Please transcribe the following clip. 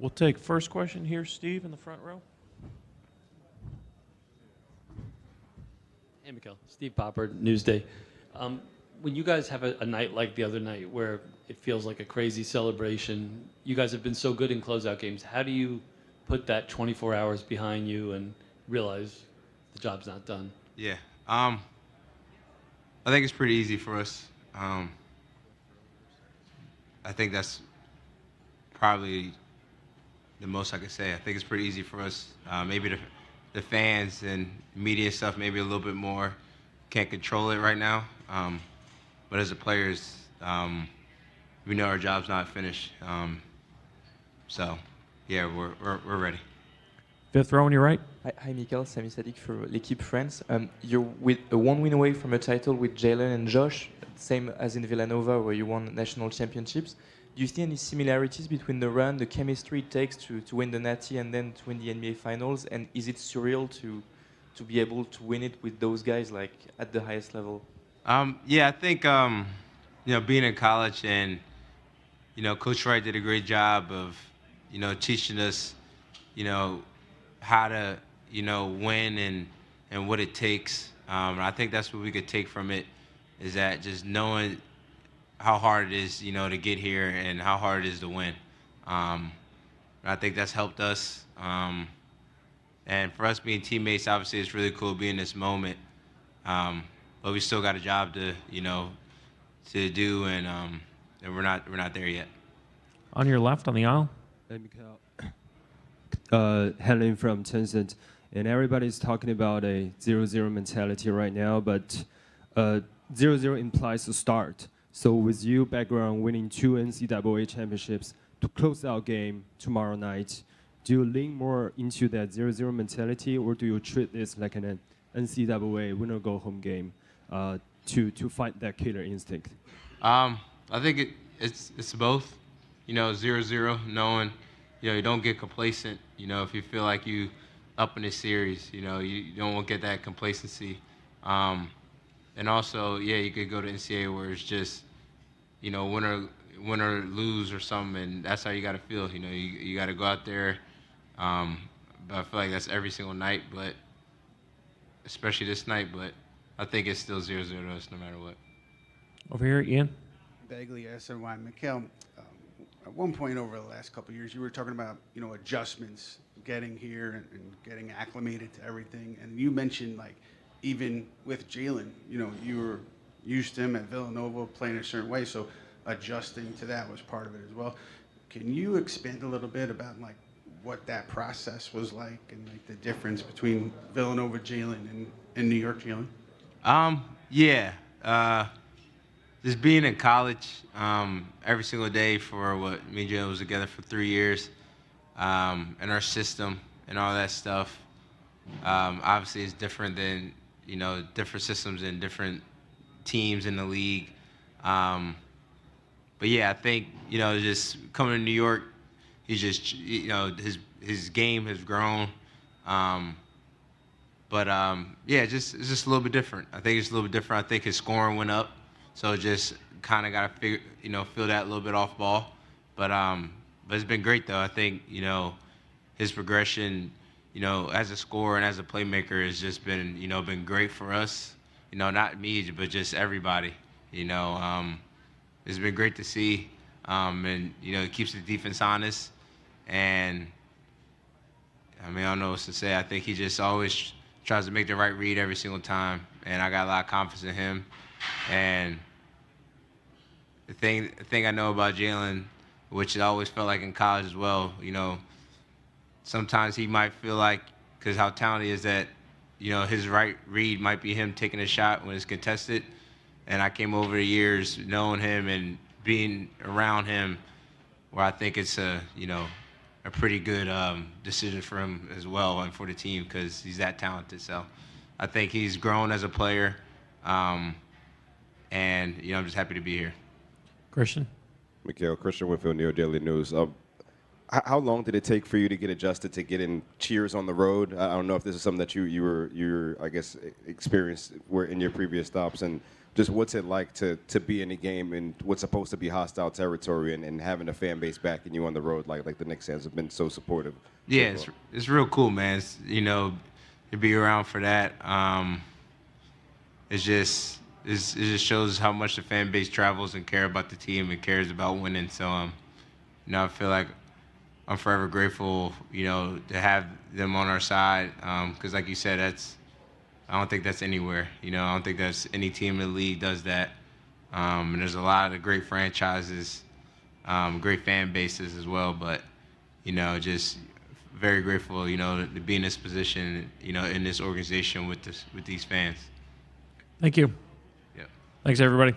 We'll take first question here, Steve, in the front row. Hey, Mikhail. Steve Popper, Newsday. When you guys have a night like the other night where it feels like a crazy celebration, you guys have been so good in closeout games. How do you put that 24 hours behind you and realize the job's not done? Yeah. I think it's pretty easy for us. I think that's probably the most I could say. I think it's pretty easy for us. Maybe the fans and media stuff, maybe a little bit more, can't control it right now. But as the players, we know our job's not finished. So, yeah, we're ready. Fifth row on your right. Hi, Mikhail. Sami Sadik for L'Equipe France. You're with a one win away from a title with Jalen and Josh, same as in Villanova where you won national championships. Do you see any similarities between the run, the chemistry it takes to win the Natty and then to win the NBA Finals? And is it surreal to be able to win it with those guys like at the highest level? Yeah, I think being in college and Coach Wright did a great job of teaching us how to win and what it takes. I think that's what we could take from it, is that just knowing how hard it is to get here and how hard it is to win. I think that's helped us. And for us being teammates, obviously it's really cool being in this moment. But we still got a job to do, and we're not there yet. On your left, on the aisle. Hey, Mikhail. Helen from Tencent. And everybody's talking about a 0-0 mentality right now, but 0-0 implies a start. So with you background winning 2 NCAA championships to close out game tomorrow night, do you lean more into that 0-0 mentality, or do you treat this like an NCAA winner-go-home game to fight that killer instinct? I think it's both. 0-0, knowing you don't get complacent. If you feel like you up in the series, you don't want to get that complacency. And also, yeah, you could go to NCAA where it's just win or lose or something, and that's how you got to feel. You got to go out there. But I feel like that's every single night, but especially this night. But I think it's still 0-0 to us no matter what. Over here, Ian. Bagley, SNY. Mikhail, at one point over the last couple of years, you were talking about adjustments, getting here and getting acclimated to everything. And you mentioned, like, even with Jalen, you were used to him at Villanova playing a certain way, so adjusting to that was part of it as well. Can you expand a little bit about like what that process was like and like the difference between Villanova Jalen and New York Jalen? Yeah. Just being in college every single day for what me and Jalen was together for 3 years, and our system and all that stuff, obviously is different than different systems and different teams in the league. But yeah, I think just coming to New York, he's just his game has grown. But yeah, it's just a little bit different. I think it's a little bit different. I think his scoring went up, so just kind of got to feel that a little bit off ball. But it's been great though. I think his progression, as a scorer and as a playmaker has just been been great for us. Not me, but just everybody. It's been great to see, and it keeps the defense honest. And I mean, I don't know what to say. I think he just always tries to make the right read every single time, and I got a lot of confidence in him. And the thing I know about Jalen, which I always felt like in college as well, sometimes he might feel like, because how talented he is, that his right read might be him taking a shot when it's contested. And I came over the years knowing him and being around him, where I think it's a pretty good decision for him as well and for the team, because he's that talented. So I think he's grown as a player, and I'm just happy to be here. Christian. Mikhail, Christian Winfield, New York Daily News. How long did it take for you to get adjusted to getting cheers on the road? I don't know if this is something that you I guess experienced in your previous stops, and just what's it like to be in a game in what's supposed to be hostile territory and having a fan base backing you on the road like the Knicks fans have been so supportive. Yeah, so it's real cool, man. It's, you know, to be around for that. It just shows how much the fan base travels and care about the team and cares about winning. So, you know, I feel like I'm forever grateful, you know, to have them on our side. Because, like you said, I don't think that's anywhere. You know, I don't think that's any team in the league does that. And there's a lot of great franchises, great fan bases as well. But, you know, just very grateful, you know, to be in this position, you know, in this organization with these fans. Thank you. Yeah. Thanks, everybody.